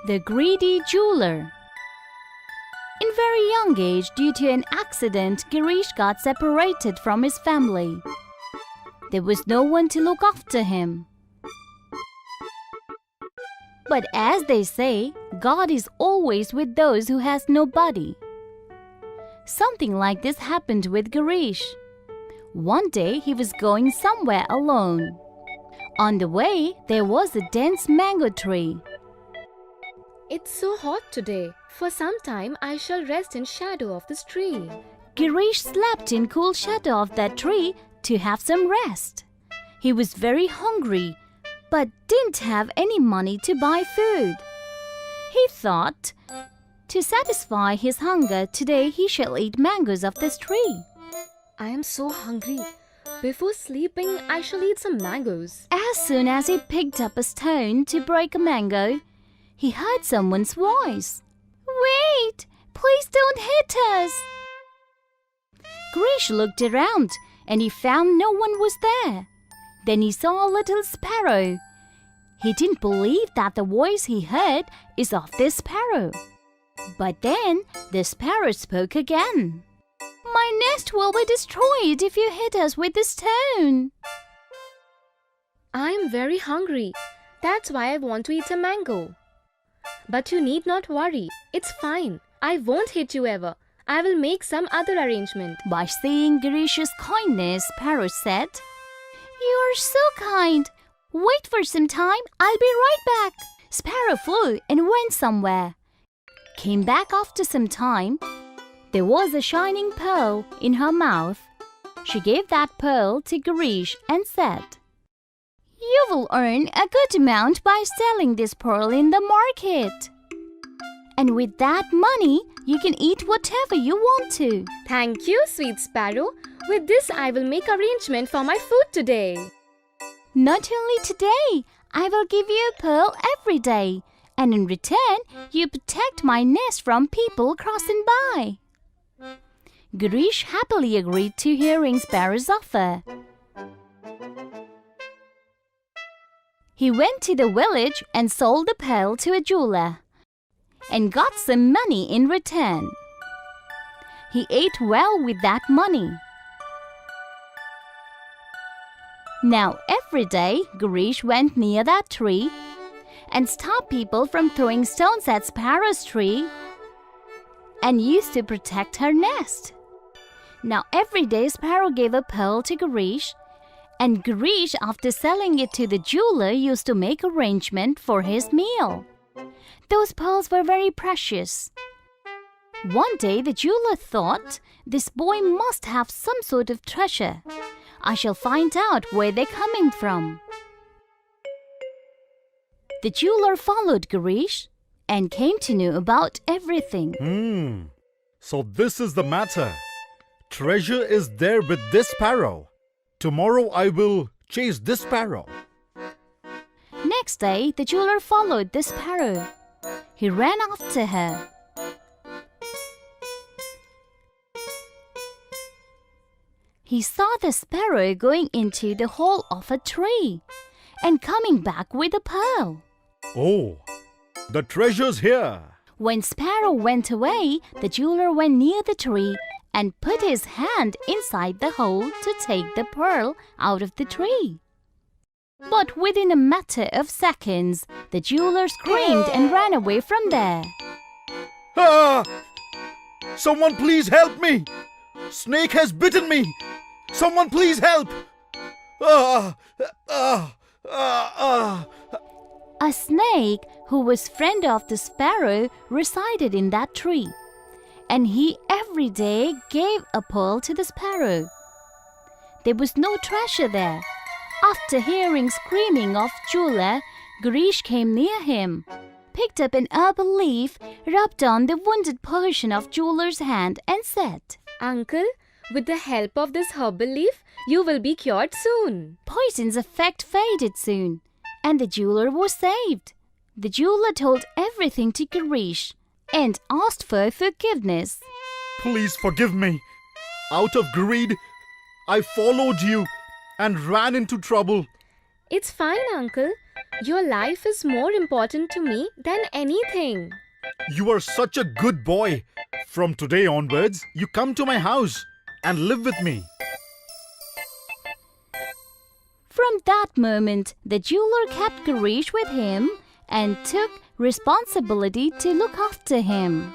The Greedy Jeweler. In very young age, due to an accident, Girish got separated from his family. There was no one to look after him. But as they say, God is always with those who has nobody. Something like this happened with Girish. One day he was going somewhere alone. On the way, there was a dense mango tree. It's so hot today. For some time I shall rest in shadow of this tree. Girish slept in cool shadow of that tree to have some rest. He was very hungry, but didn't have any money to buy food. He thought, to satisfy his hunger, today he shall eat mangoes of this tree. I am so hungry. Before sleeping, I shall eat some mangoes. As soon as he picked up a stone to break a mango, he heard someone's voice. "Wait! Please don't hit us!" Girish looked around and he found no one was there. Then he saw a little sparrow. He didn't believe that the voice he heard is of this sparrow. But then the sparrow spoke again. "My nest will be destroyed if you hit us with the stone." I am very hungry. That's why I want to eat a mango. But you need not worry. It's fine. I won't hit you ever. I will make some other arrangement. By seeing Girish's kindness, Sparrow said, "You are so kind. Wait for some time. I'll be right back." Sparrow flew and went somewhere. Came back after some time. There was a shining pearl in her mouth. She gave that pearl to Girish and said, "You will earn a good amount by selling this pearl in the market. And with that money, you can eat whatever you want to." Thank you, sweet sparrow. With this, I will make arrangement for my food today. "Not only today, I will give you a pearl every day. And in return, you protect my nest from people crossing by." Girish happily agreed to hearing Sparrow's offer. He went to the village and sold the pearl to a jeweler and got some money in return. He ate well with that money. Now every day, Girish went near that tree and stopped people from throwing stones at Sparrow's tree and used to protect her nest. Now every day Sparrow gave a pearl to Girish, and Girish, after selling it to the jeweler, used to make arrangement for his meal. Those pearls were very precious. One day the jeweler thought, "This boy must have some sort of treasure. I shall find out where they're coming from." The jeweler followed Girish and came to know about everything. So this is the matter. Treasure is there with this sparrow. Tomorrow I will chase this sparrow. Next day, the jeweler followed the sparrow. He ran after her. He saw the sparrow going into the hole of a tree and coming back with a pearl. Oh, the treasure's here. When Sparrow went away, the jeweler went near the tree and put his hand inside the hole to take the pearl out of the tree. But within a matter of seconds, the jeweler screamed and ran away from there. Ah! Someone please help me! Snake has bitten me! Someone please help! Ah! Ah! Ah! Ah! A snake, who was friend of the sparrow, resided in that tree, and he every day gave a pearl to the sparrow. There was no treasure there. After hearing screaming of jeweler, Girish came near him, picked up an herbal leaf, rubbed on the wounded portion of jeweler's hand and said, Uncle, with the help of this herbal leaf, you will be cured soon. Poison's effect faded soon, and the jeweler was saved. The jeweler told everything to Girish and asked for forgiveness. Please forgive me. Out of greed, I followed you and ran into trouble. It's fine, Uncle. Your life is more important to me than anything. You are such a good boy. From today onwards, you come to my house and live with me. From that moment, the jeweler kept Girish with him and took responsibility to look after him.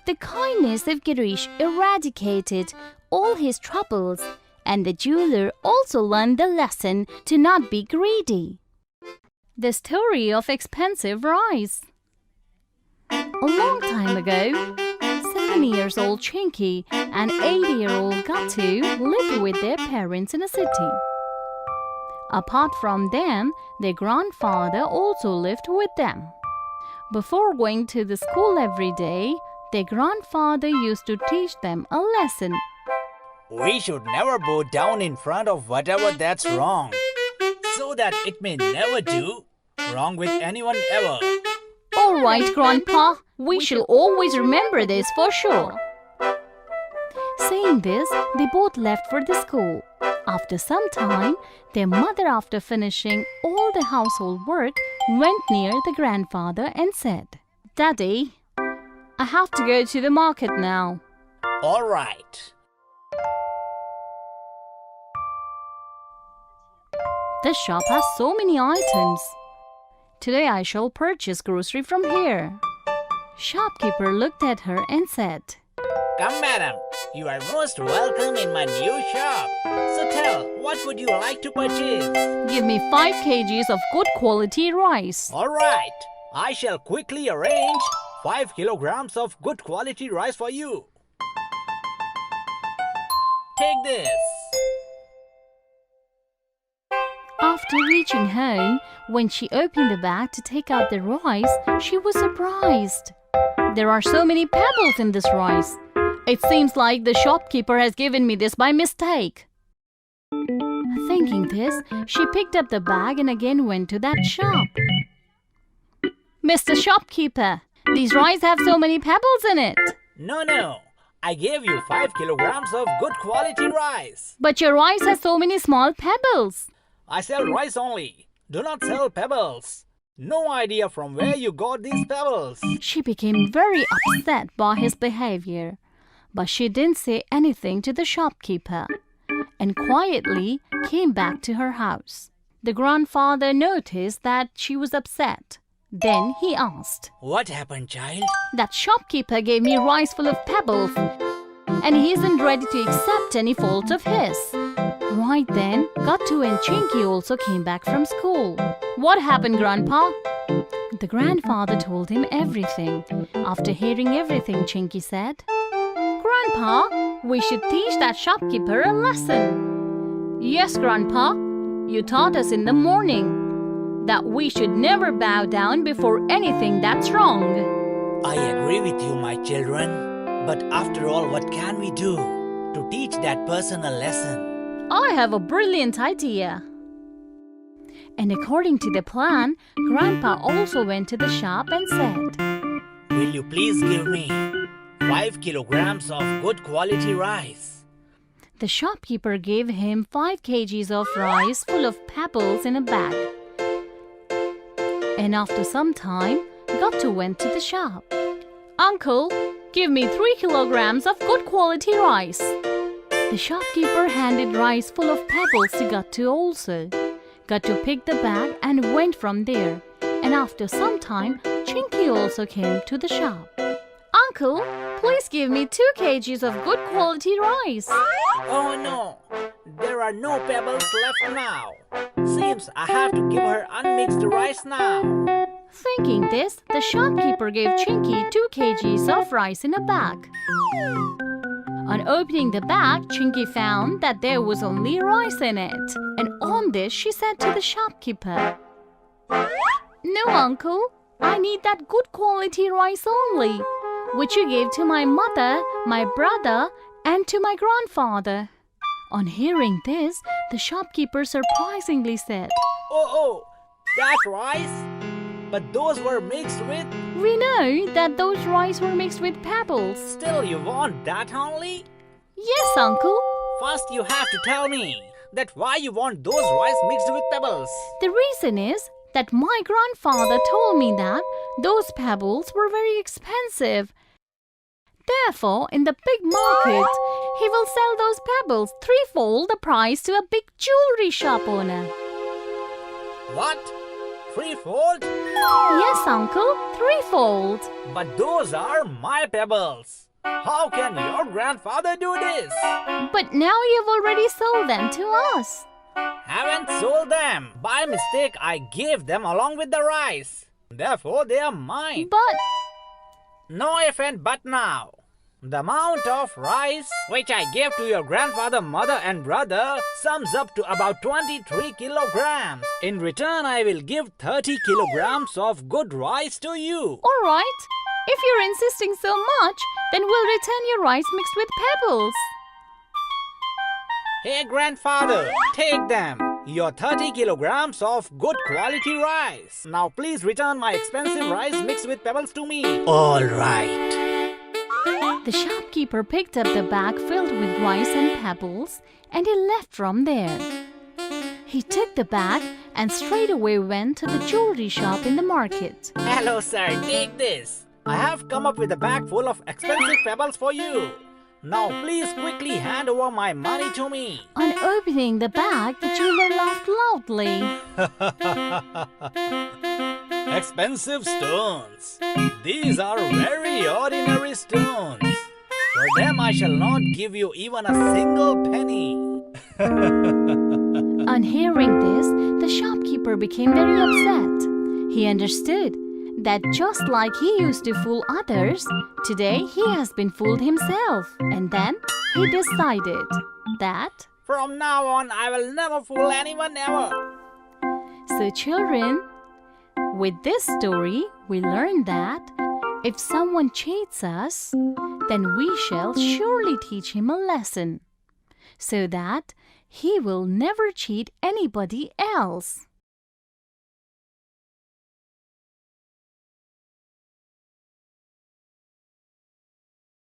The kindness of Girish eradicated all his troubles, and the jeweler also learned the lesson to not be greedy. The story of expensive rice. A long time ago, 7-year-old Chinky and 8-year-old Gatu lived with their parents in a city. Apart from them, their grandfather also lived with them. Before going to the school every day, their grandfather used to teach them a lesson. We should never bow down in front of whatever that's wrong, so that it may never do wrong with anyone ever. All right, Grandpa, we shall always remember this for sure. Saying this, they both left for the school. After some time, their mother, after finishing all the household work, went near the grandfather and said, "Daddy, I have to go to the market now." All right. The shop has so many items. Today I shall purchase grocery from here. Shopkeeper looked at her and said, Come, madam. You are most welcome in my new shop. So tell, what would you like to purchase? "Give me 5 kgs of good quality rice." All right. I shall quickly arrange 5 kilograms of good quality rice for you. Take this. After reaching home, when she opened the bag to take out the rice, she was surprised. There are so many pebbles in this rice. It seems like the shopkeeper has given me this by mistake. Thinking this, she picked up the bag and again went to that shop. "Mr. Shopkeeper, these rice have so many pebbles in it." No. I gave you 5 kilograms of good quality rice. "But your rice has so many small pebbles." I sell rice only. Do not sell pebbles. No idea from where you got these pebbles. She became very upset by his behavior, but she didn't say anything to the shopkeeper and quietly came back to her house. The grandfather noticed that she was upset. Then he asked, What happened, child? "That shopkeeper gave me rice full of pebbles, and he isn't ready to accept any fault of his." Right then, Gatu and Chinky also came back from school. "What happened, Grandpa?" The grandfather told him everything. After hearing everything, Chinky said, "Grandpa, we should teach that shopkeeper a lesson." "Yes, Grandpa, you taught us in the morning that we should never bow down before anything that's wrong." I agree with you, my children. But after all, what can we do to teach that person a lesson? "I have a brilliant idea." And according to the plan, Grandpa also went to the shop and said, Will you please give me 5 kilograms of good quality rice? The shopkeeper gave him 5 kgs of rice full of pebbles in a bag. And after some time, Gatu went to the shop. "Uncle, give me 3 kilograms of good quality rice." The shopkeeper handed rice full of pebbles to Gatu also. Gatu picked the bag and went from there. And after some time, Chinky also came to the shop. "Uncle, please give me 2 kgs of good quality rice." Oh no, there are no pebbles left now. Seems I have to give her unmixed rice now. Thinking this, the shopkeeper gave Chinky 2 kgs of rice in a bag. On opening the bag, Chinky found that there was only rice in it. And on this, she said to the shopkeeper, "No, Uncle, I need that good quality rice only, which you gave to my mother, my brother, and to my grandfather." On hearing this, the shopkeeper surprisingly said, Oh, that rice? But those were mixed with... "We know that those rice were mixed with pebbles." Still, you want that only? "Yes, Uncle." First, you have to tell me, that why you want those rice mixed with pebbles? The reason is that my grandfather told me that those pebbles were very expensive. Therefore, in the big market, he will sell those pebbles threefold the price to a big jewelry shop owner. What? Threefold? Yes, uncle, threefold. But those are my pebbles. How can your grandfather do this? But now you've already sold them to us. Haven't sold them. By mistake, I gave them along with the rice. Therefore, they are mine. But No if and but now. The amount of rice which I gave to your grandfather, mother and brother sums up to about 23 kilograms. In return, I will give 30 kilograms of good rice to you. all right, if you're insisting so much, then we'll return your rice mixed with pebbles. Hey grandfather, take them. Your 30 kilograms of good quality rice. Now please return my expensive rice mixed with pebbles to me. All right. The shopkeeper picked up the bag filled with rice and pebbles and he left from there. He took the bag and straightway went to the jewelry shop in the market. Hello sir, take this. I have come up with a bag full of expensive pebbles for you. Now please quickly hand over my money to me. On opening the bag, the jeweler laughed loudly. Expensive stones. These are very ordinary stones. For them I shall not give you even a single penny. On hearing this, the shopkeeper became very upset. He understood that just like he used to fool others, today he has been fooled himself. And then he decided that... From now on, I will never fool anyone ever. So children, with this story, we learn that if someone cheats us, then we shall surely teach him a lesson, so that he will never cheat anybody else.